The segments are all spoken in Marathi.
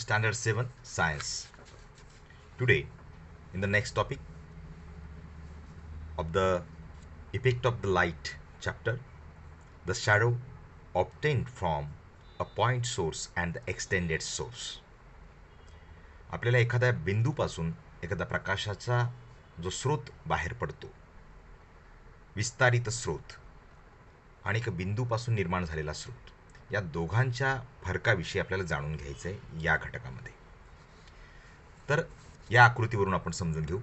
Standard 7 Science. Today, in the next topic of the effect of the light chapter, the shadow obtained from a point source and the extended source. आपल्याला एखाद्या बिंदूपासून एखाद्या प्रकाशाचा जो स्रोत बाहेर पडतो, विस्तारित स्रोत आणि एक बिंदूपासून निर्माण झालेला स्रोत, या दोघांच्या फरकाविषयी आपल्याला जाणून घ्यायचं आहे या घटकामध्ये. तर या आकृतीवरून आपण समजून घेऊ.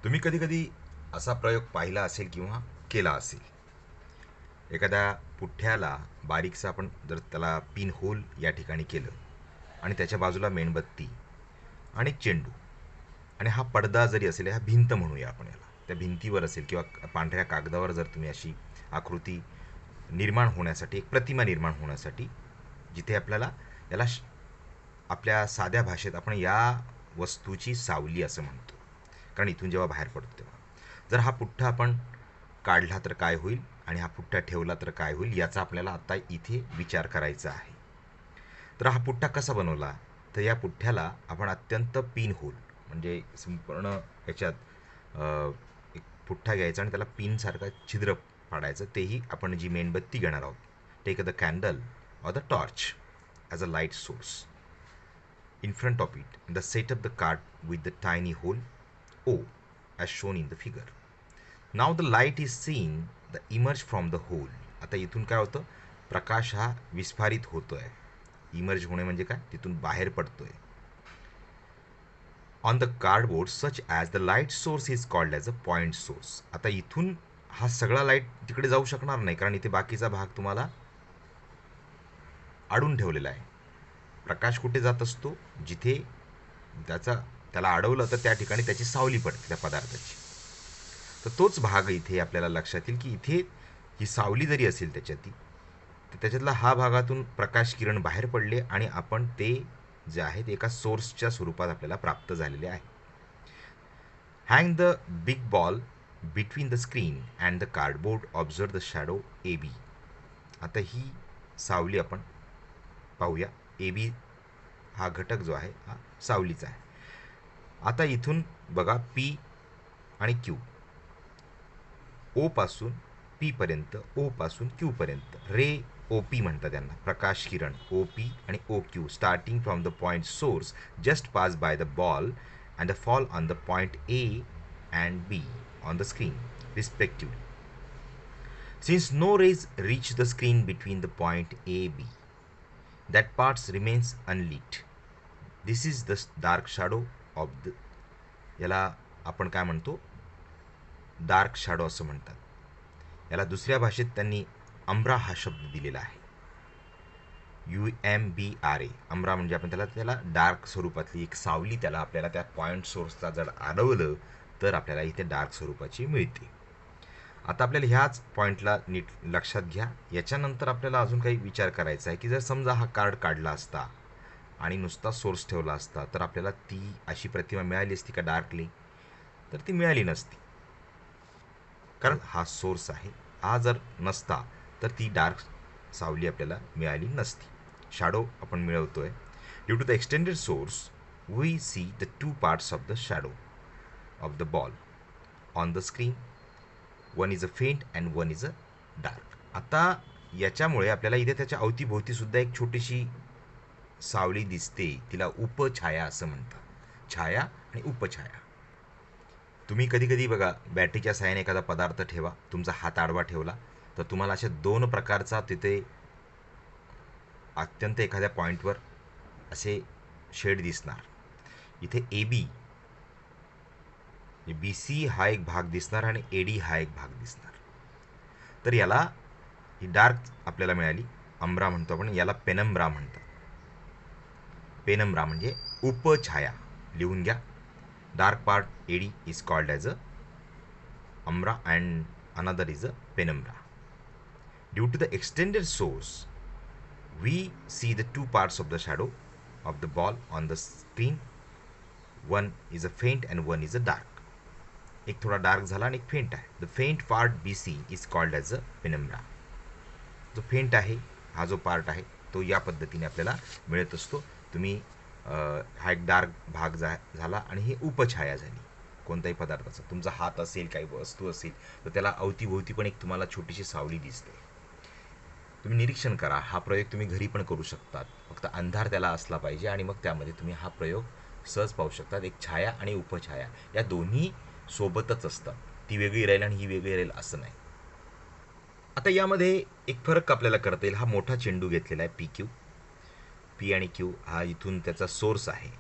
तुम्ही कधी कधी असा प्रयोग पाहिला असेल किंवा केला असेल. एखाद्या पुठ्ठ्याला बारीकसा आपण जर त्याला पिन होल या ठिकाणी केलं आणि त्याच्या बाजूला मेणबत्ती आणि चेंडू आणि हा पडदा जरी असेल, हा भिंत म्हणूया आपण याला, त्या भिंतीवर असेल किंवा पांढऱ्या कागदावर जर तुम्ही अशी आकृती निर्माण होण्यासाठी, एक प्रतिमा निर्माण होण्यासाठी, जिथे आपल्याला याला आपल्या साध्या भाषेत आपण या वस्तूची सावली असं म्हणतो, कारण इथून जेव्हा बाहेर पडतो तेव्हा जर हा पुठ्ठा आपण काढला तर काय होईल आणि हा पुठ्ठा ठेवला तर काय होईल याचा आपल्याला आता इथे विचार करायचा आहे. तर हा पुठ्ठा कसा बनवला, तर या पुठ्ठ्याला आपण अत्यंत पिन होल म्हणजे संपूर्ण याच्यात एक पुठ्ठा घ्यायचा आणि त्याला पिनसारखं छिद्र पाडायचं. तेही आपण जी मेणबत्ती घेणार आहोत, take the candle or the torch as a light source. In front of it, the set up the card with the tiny hole O as shown in the figure. Now the light is seen the emerge from the hole. आता इथून काय होतं, प्रकाश हा विस्फारित होतोय. इमर्ज होणे म्हणजे काय, तिथून बाहेर पडतोय. On the cardboard such as the light source is called as a point source. आता इथून हा सगळा लाईट तिकडे जाऊ शकणार नाही, कारण इथे बाकीचा भाग तुम्हाला अडून ठेवलेला आहे. प्रकाश कुठे जात असतो, जिथे त्याला अडवलं तर त्या ठिकाणी त्याची सावली पडते त्या पदार्थाची. तर तोच भाग इथे आपल्याला लक्षात येईल की इथे ही सावली जरी असेल त्याच्यात, तर त्याच्यातला हा भागातून प्रकाश किरण बाहेर पडले आणि आपण ते जे आहेत एका सोर्सच्या स्वरूपात आपल्याला प्राप्त झालेले आहे. Hang the big ball between the screen and the cardboard, observe the shadow A B. आता ही सावली आपण पाहूया. ए बी हा घटक जो आहे हा सावलीचा आहे. आता इथून बघा पी आणि क्यू, ओ पासून पी पर्यंत, ओ पासून क्यू पर्यंत रे ओ पी म्हणतात त्यांना, प्रकाश किरण ओ पी आणि O Q starting from the point source just pass by the ball and the fall on the point A and B on the screen respectively. Since no rays reach the screen between the point A B, that part remains unlit. This is the dark shadow of the, याला आपण काय म्हणतो, डार्क शॅडो असं म्हणतात. याला दुसऱ्या भाषेत त्यांनी अम्ब्रा हा शब्द दिलेला आहे, UMBRA. अम्ब्रा म्हणजे आपण त्याला डार्क स्वरूपातली एक सावली त्याला आपल्याला त्या पॉइंट सोर्सचा जर अडवलं तर आपल्याला इथे डार्क स्वरूपाची मिळते. आता आपल्याला ह्याच पॉईंटला नीट लक्षात घ्या. याच्यानंतर आपल्याला अजून काही विचार करायचा आहे की जर समजा हा कार्ड काढला असता आणि नुसता सोर्स ठेवला असता तर आपल्याला ती अशी प्रतिमा मिळाली असती का डार्कली, तर ती मिळाली नसती, कारण हा सोर्स आहे. हा जर नसता तर ती डार्क सावली आपल्याला मिळाली नसती. शॅडो आपण मिळवतोय. Due to the extended source we see the two parts of the shadow of the ball on the screen. One is a faint and one is a dark. आता याच्यामुळे आपल्याला इथे त्याच्या अवतीभोवती सुद्धा एक छोटीशी सावली दिसते, तिला उपछाया असं म्हणतात. छाया आणि उपछाया. तुम्ही कधी कधी बघा, बॅटरीच्या साहाय्याने एखादा पदार्थ ठेवा, तुमचा हात आडवा ठेवला तर तुम्हाला अशा दोन प्रकारचा तिथे अत्यंत एखाद्या पॉईंटवर असे शेड दिसणार. इथे ए बी, बी सी हा एक भाग दिसणार आणि ए डी हा एक भाग दिसणार. तर याला ही डार्क आपल्याला मिळाली, अम्ब्रा म्हणतो आपण, याला पेनम्ब्रा म्हणतात. पेनम्ब्रा म्हणजे उपछाया. लिहून घ्या. Dark part A D is called as a umbra and another is a penumbra. Due to the extended source we see the two parts of the shadow of the ball on the screen. One is a faint and one is a dark. एक थोडा डार्क झाला आणि एक फेंट आहे. The faint part B C is called as a penumbra. जो फेंट आहे हा जो पार्ट आहे तो या पद्धतीने आपल्याला मिळत असतो. तुम्ही हा एक डार्क भाग झाला आणि ही उपछाया झाली कोणत्याही पदार्थाचा. तुमचा हात असेल, काही वस्तू असेल, तर त्याला अवतीभोवती पण एक तुम्हाला छोटीशी सावली दिसते. तुम्ही निरीक्षण करा. हा प्रयोग तुम्ही घरी पण करू शकतात. फक्त अंधार त्याला असला पाहिजे आणि मग त्यामध्ये तुम्ही हा प्रयोग सहज पाहू शकतात. एक छाया आणि उपछाया या दोन्ही सोबतच असतात. ती वेगळी राहील आणि ही वेगळी राहील असं नाही. आता यामध्ये एक फरक आपल्याला करता येईल. हा मोठा चेंडू घेतलेला आहे पी क्यू. पी आणि क्यू हा इथून त्याचा सोर्स आहे.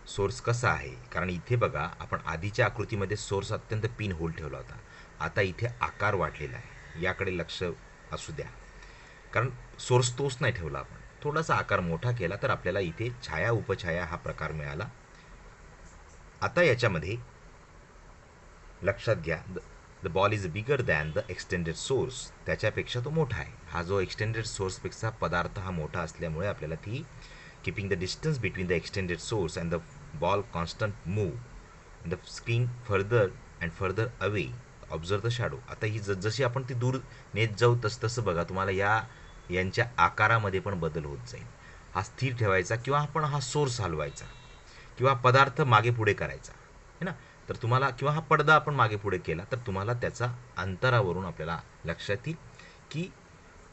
सोर्स कसा आहे, कारण इथे बघा आपण आधीच्या आकृतीमध्ये सोर्स अत्यंत पिन होल ठेवला होता. आता इथे आकार वाढलेला आहे. याकडे लक्ष असू द्या, कारण सोर्स तोच नाही ठेवला आपण. थोडासा आकार मोठा केला तर आपल्याला इथे छाया उपछाया हा प्रकार मिळाला. आता याच्यामध्ये लक्षात घ्या, the ball is bigger than the extended source. त्याच्यापेक्षा तो मोठा आहे. हा जो एक्सटेंडेड सोर्सपेक्षा पदार्थ हा मोठा असल्यामुळे आपल्याला ती keeping the distance between the extended source and the ball constant move the screen further and further away observe the shadow. आता ही जशी आपण ती दूर नेत जाऊ तसं बघा तुम्हाला यांच्या आकारामध्ये पण बदल होत जाईल. हा स्थिर ठेवायचा किंवा आपण हा सोर्स हलवायचा किंवा पदार्थ मागे पुढे करायचा है ना, तर तुम्हाला किंवा हा पडदा आपण मागे पुढे केला तर तुम्हाला त्याचा अंतरावरून आपल्याला लक्षात येईल की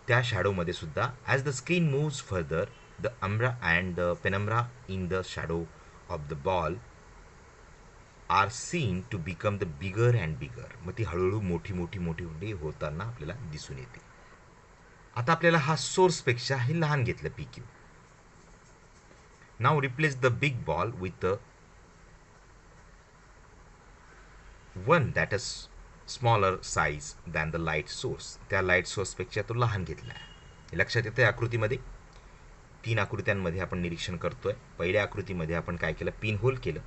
त्या शॅडोमध्ये सुद्धा as the screen moves further the umbra and the penumbra in the shadow of the ball are seen to become the bigger and bigger. मग ती हळूहळू मोठी मोठी मोठी मोठी होताना आपल्याला दिसून येते. आता आपल्याला हा सोर्सपेक्षा हे लहान घेतलं P Q. Now replace the big ball with one that is smaller size than the light source. त्या लाईट सोर्सपेक्षा तो लहान घेतला आहे. लक्षात येतं आकृतीमध्ये 3 आकृत्यांमध्ये आपण निरीक्षण करतोय. पहिल्या आकृतीमध्ये आपण काय केलं, पिन होल केलं.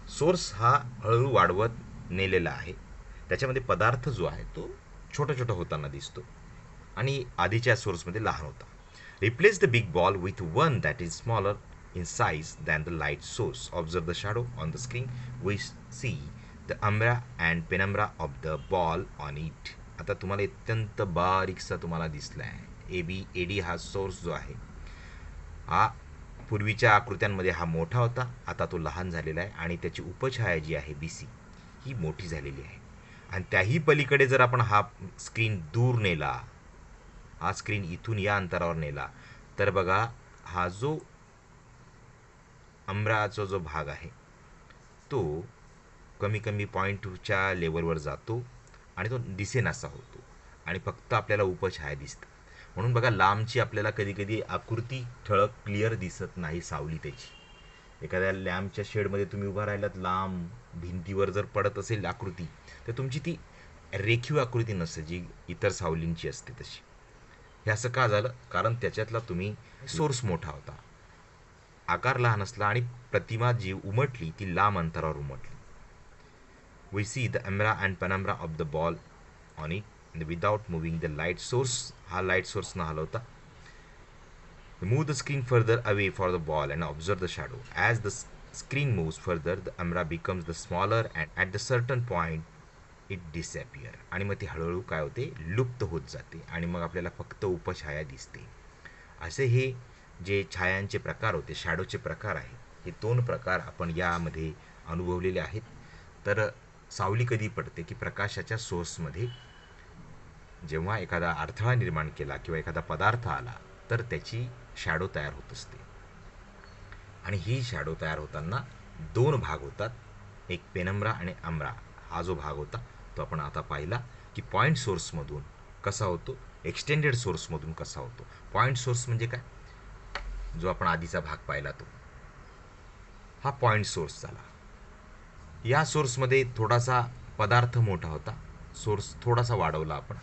सोर्स हा हळूहळू वाढवत नेलेला आहे. त्याच्यामध्ये पदार्थ जो आहे तो छोटा छोटा होताना दिसतो आणि आधीच्या सोर्समध्ये लहान होता. Replace the big ball with one that is smaller in size than the light source. Observe the shadow on the screen. We see the umbra and penumbra of the ball on it. आता तुम्हाला अत्यंत बारीकसा तुम्हाला दिसला आहे. AD हा सोर्स जो आहे हा पूर्वीच्या आकृत्यांमध्ये हा मोठा होता, आता तो लहान झालेला आहे आणि त्याची उपछाया जी आहे BC ही मोठी झालेली आहे. आणि त्याही पलीकडे जर आपण हा स्क्रीन दूर नेला, हा स्क्रीन इथून या अंतरावर नेला तर बघा हा जो अम्ब्राचा जो भाग आहे तो कमी कमी पॉईंटच्या लेवलवर जातो आणि तो दिसेनासा होतो आणि फक्त आपल्याला उपछाया दिसतं. म्हणून बघा लांबची आपल्याला कधी कधी आकृती ठळक क्लिअर दिसत नाही सावली त्याची. एखाद्या लॅम्पच्या शेडमध्ये तुम्ही उभा राहिलात, लांब भिंतीवर जर पडत असेल आकृती तर तुमची ती रेखीव आकृती नसते जी इतर सावलींची असते तशी. हे असं का झालं, कारण त्याच्यातला तुम्ही सोर्स मोठा होता, आकार लहान असला आणि प्रतिमा जी उमटली ती लांब अंतरावर उमटली. We see the umbra and penumbra of the ball on it without moving the light source. हा लाईट सोर्स न हलवता move the screen further away for the ball and observe the shadow. As the screen moves further the umbra becomes the smaller and at the certain point it disappear. आणि मग ती हळूहळू काय होते, लुप्त होत जाते आणि मग आपल्याला फक्त उपछाया दिसते. असे हे जे छायांचे प्रकार होते, शॅडोचे प्रकार आहे, हे 2 प्रकार आपण यामध्ये अनुभवलेले आहेत. तर सावली कधी पडते की प्रकाशाच्या सोर्समध्ये जेव्हा एखादा अडथळा निर्माण केला किंवा एखादा पदार्थ आला तर त्याची शॅडो तयार होत असते. आणि ही शॅडो तयार होताना 2 भाग होतात, एक पेनम्ब्रा आणि अम्ब्रा. हा जो भाग होता तो आपण आता पाहिला की पॉईंट सोर्समधून कसा होतो, एक्सटेंडेड सोर्समधून कसा होतो. पॉईंट सोर्स म्हणजे काय, जो आपण आधीचा भाग पाहिला तो हा पॉईंट सोर्स झाला. या सोर्समध्ये थोडासा पदार्थ मोठा होता, सोर्स थोडासा वाढवला आपण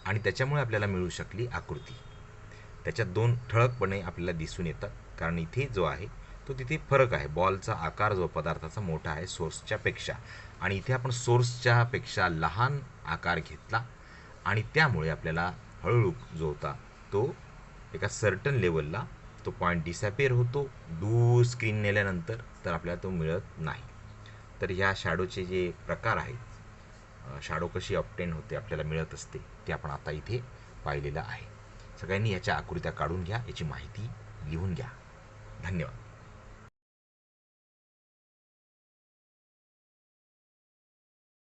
आणि त्याच्यामुळे आपल्याला मिळू शकली आकृती. त्याच्यात 2 ठळकपणे आपल्याला दिसून येतात, कारण इथे जो आहे तो तिथे फरक आहे. बॉलचा आकार जो पदार्थाचा मोठा आहे सोर्सच्या पेक्षा आणि इथे आपण सोर्सच्या पेक्षा लहान आकार घेतला आणि त्यामुळे आपल्याला हळूहळू जो होता तो एका सर्टन लेवलला तो पॉईंट डिसअपिअर होतो. दूर स्क्रीन नेल्यानंतर तर आपल्याला तो मिळत नाही. तर ह्या शॅडोचे जे प्रकार आहेत, शॅडो कशी ऑब्टेन होते आपल्याला मिळत असते ते आपण आता इथे पाहिलेलं आहे. सगळ्यांनी याच्या आकृत्या काढून घ्या, याची माहिती लिहून घ्या. धन्यवाद.